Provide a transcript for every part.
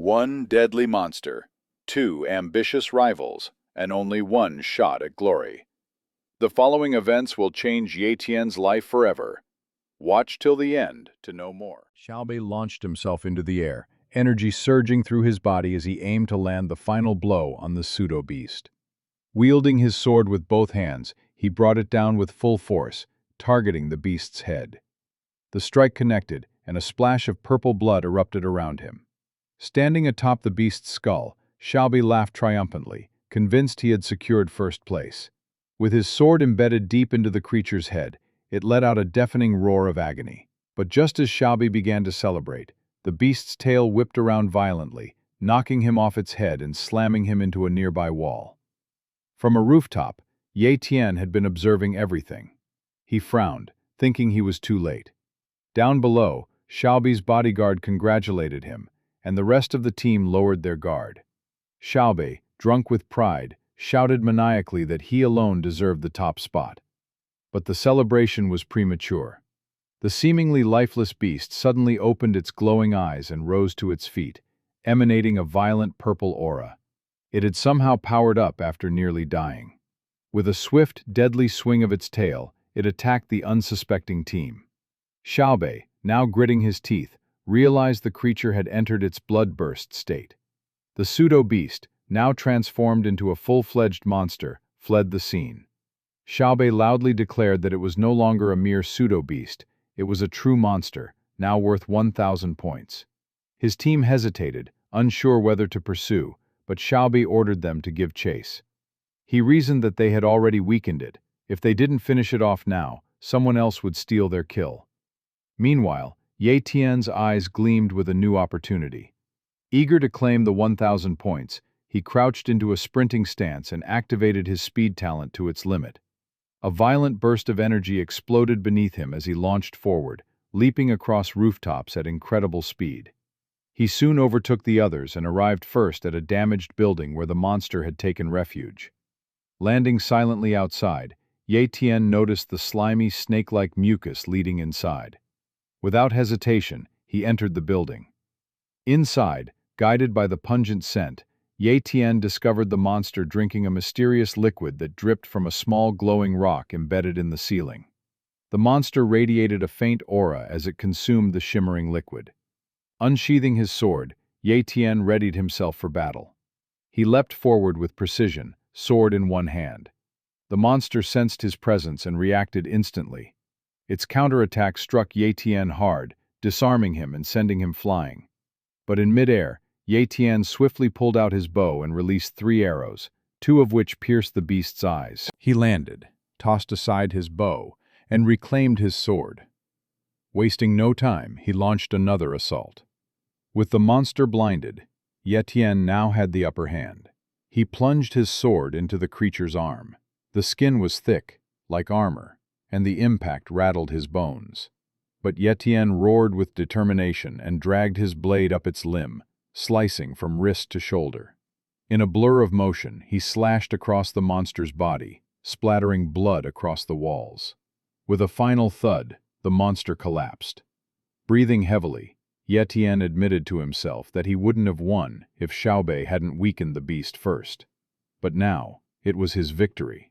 One deadly monster, two ambitious rivals, and only one shot at glory. The following events will change Ye Tian's life forever. Watch till the end to know more. Shaobei launched himself into the air, energy surging through his body as he aimed to land the final blow on the pseudo-beast. Wielding his sword with both hands, he brought it down with full force, targeting the beast's head. The strike connected, and a splash of purple blood erupted around him. Standing atop the beast's skull, Shaobei laughed triumphantly, convinced he had secured first place. With his sword embedded deep into the creature's head, it let out a deafening roar of agony. But just as Shaobei began to celebrate, the beast's tail whipped around violently, knocking him off its head and slamming him into a nearby wall. From a rooftop, Ye Tian had been observing everything. He frowned, thinking he was too late. Down below, Shaobei's bodyguard congratulated him, and the rest of the team lowered their guard. Shaobei, drunk with pride, shouted maniacally that he alone deserved the top spot. But the celebration was premature. The seemingly lifeless beast suddenly opened its glowing eyes and rose to its feet, emanating a violent purple aura. It had somehow powered up after nearly dying. With a swift, deadly swing of its tail, it attacked the unsuspecting team. Shaobei, now gritting his teeth, realized the creature had entered its blood-burst state. The pseudo-beast, now transformed into a full-fledged monster, fled the scene. Shaobei loudly declared that it was no longer a mere pseudo-beast, it was a true monster, now worth 1,000 points. His team hesitated, unsure whether to pursue, but Shaobei ordered them to give chase. He reasoned that they had already weakened it. If they didn't finish it off now, someone else would steal their kill. Meanwhile, Ye Tian's eyes gleamed with a new opportunity. Eager to claim the 1,000 points, he crouched into a sprinting stance and activated his speed talent to its limit. A violent burst of energy exploded beneath him as he launched forward, leaping across rooftops at incredible speed. He soon overtook the others and arrived first at a damaged building where the monster had taken refuge. Landing silently outside, Ye Tian noticed the slimy, snake-like mucus leading inside. Without hesitation, he entered the building. Inside, guided by the pungent scent, Ye Tian discovered the monster drinking a mysterious liquid that dripped from a small glowing rock embedded in the ceiling. The monster radiated a faint aura as it consumed the shimmering liquid. Unsheathing his sword, Ye Tian readied himself for battle. He leapt forward with precision, sword in one hand. The monster sensed his presence and reacted instantly. Its counterattack struck Ye Tian hard, disarming him and sending him flying. But in midair, Ye Tian swiftly pulled out his bow and released 3 arrows, 2 of which pierced the beast's eyes. He landed, tossed aside his bow, and reclaimed his sword. Wasting no time, he launched another assault. With the monster blinded, Ye Tian now had the upper hand. He plunged his sword into the creature's arm. The skin was thick, like armor, and the impact rattled his bones. But Ye Tian roared with determination and dragged his blade up its limb, slicing from wrist to shoulder. In a blur of motion, he slashed across the monster's body, splattering blood across the walls. With a final thud, the monster collapsed. Breathing heavily, Ye Tian admitted to himself that he wouldn't have won if Shaobei hadn't weakened the beast first. But now, it was his victory.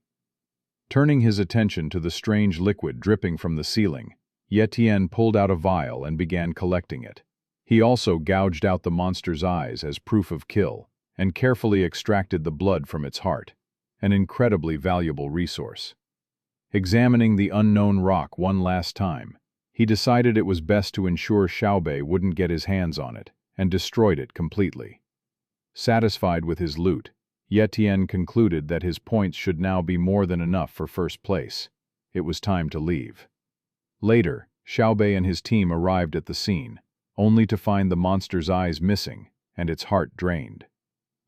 Turning his attention to the strange liquid dripping from the ceiling, Ye Tian pulled out a vial and began collecting it. He also gouged out the monster's eyes as proof of kill, and carefully extracted the blood from its heart, an incredibly valuable resource. Examining the unknown rock one last time, he decided it was best to ensure Shaobei wouldn't get his hands on it, and destroyed it completely. Satisfied with his loot, Ye Tian concluded that his points should now be more than enough for first place. It was time to leave. Later, Shaobei and his team arrived at the scene, only to find the monster's eyes missing and its heart drained.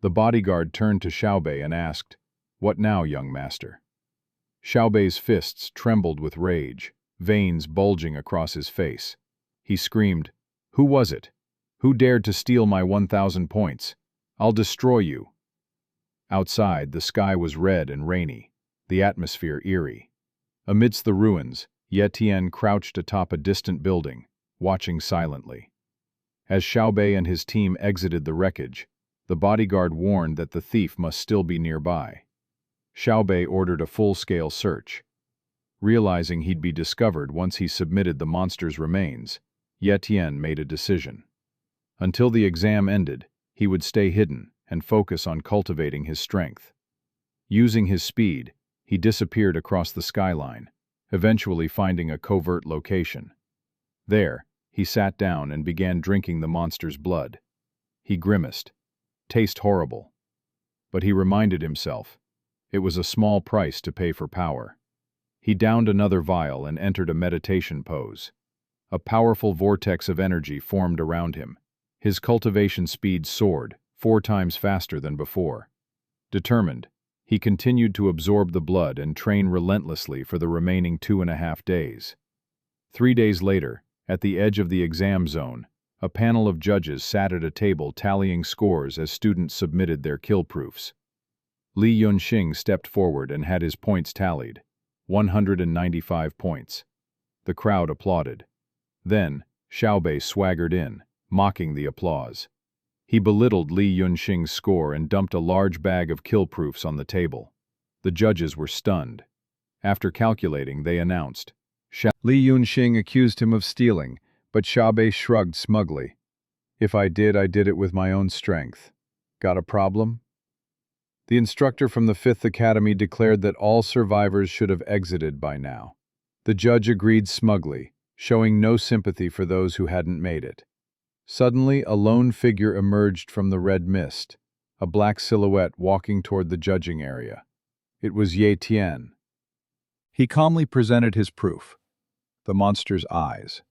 The bodyguard turned to Shaobei and asked, "What now, young master?" Xiaobei's fists trembled with rage, veins bulging across his face. He screamed, "Who was it? Who dared to steal my 1,000 points? I'll destroy you." Outside, the sky was red and rainy, the atmosphere eerie. Amidst the ruins, Ye Tian crouched atop a distant building, watching silently. As Shaobei and his team exited the wreckage, the bodyguard warned that the thief must still be nearby. Shaobei ordered a full-scale search. Realizing he'd be discovered once he submitted the monster's remains, Ye Tian made a decision. Until the exam ended, he would stay hidden and focus on cultivating his strength. Using his speed, he disappeared across the skyline, eventually finding a covert location. There, he sat down and began drinking the monster's blood. He grimaced. Taste horrible. But he reminded himself, it was a small price to pay for power. He downed another vial and entered a meditation pose. A powerful vortex of energy formed around him. His cultivation speed soared, 4 times faster than before. Determined, he continued to absorb the blood and train relentlessly for the remaining 2.5 days. 3 days later, at the edge of the exam zone, a panel of judges sat at a table tallying scores as students submitted their kill proofs. Li Yunxing stepped forward and had his points tallied. 195 points. The crowd applauded. Then, Shaobei swaggered in, mocking the applause. He belittled Li Yunxing's score and dumped a large bag of kill proofs on the table. The judges were stunned. After calculating, they announced. Li Yunxing accused him of stealing, but Shaobei shrugged smugly. If I did it with my own strength. Got a problem? The instructor from the 5th Academy declared that all survivors should have exited by now. The judge agreed smugly, showing no sympathy for those who hadn't made it. Suddenly, a lone figure emerged from the red mist, a black silhouette walking toward the judging area. It was Ye Tian. He calmly presented his proof, the monster's eyes.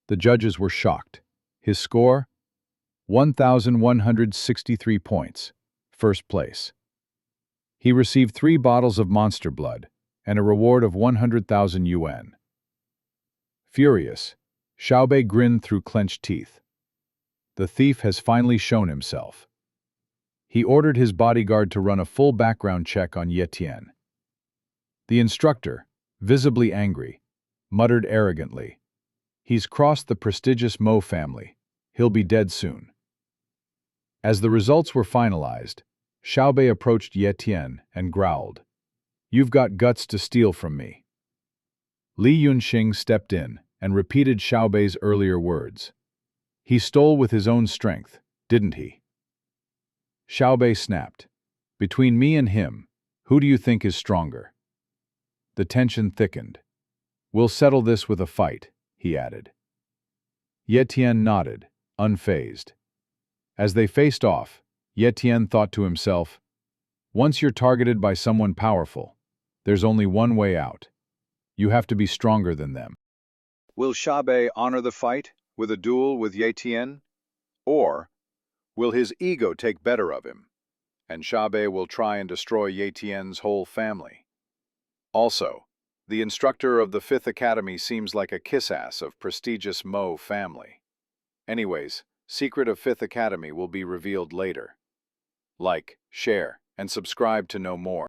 The judges were shocked. His score? 1,163 points, first place. He received 3 bottles of monster blood and a reward of 100,000 yuan. Furious, Shaobei grinned through clenched teeth. The thief has finally shown himself. He ordered his bodyguard to run a full background check on Ye Tian. The instructor, visibly angry, muttered arrogantly, "He's crossed the prestigious Mo family. He'll be dead soon." As the results were finalized, Shaobei approached Ye Tian and growled, "You've got guts to steal from me." Li Yunxing stepped in and repeated Xiaobei's earlier words. "He stole with his own strength, didn't he?" Xiaobei snapped. "Between me and him, who do you think is stronger?" The tension thickened. "We'll settle this with a fight," he added. Ye Tian nodded, unfazed. As they faced off, Ye Tian thought to himself, "Once you're targeted by someone powerful, there's only one way out. You have to be stronger than them." Will Shaobei honor the fight with a duel with Ye Tian? Or will his ego take better of him, and Shaobei will try and destroy Ye Tian's whole family? Also, the instructor of the 5th Academy seems like a kiss-ass of prestigious Mo family. Anyways, secret of 5th Academy will be revealed later. Like, share, and subscribe to know more.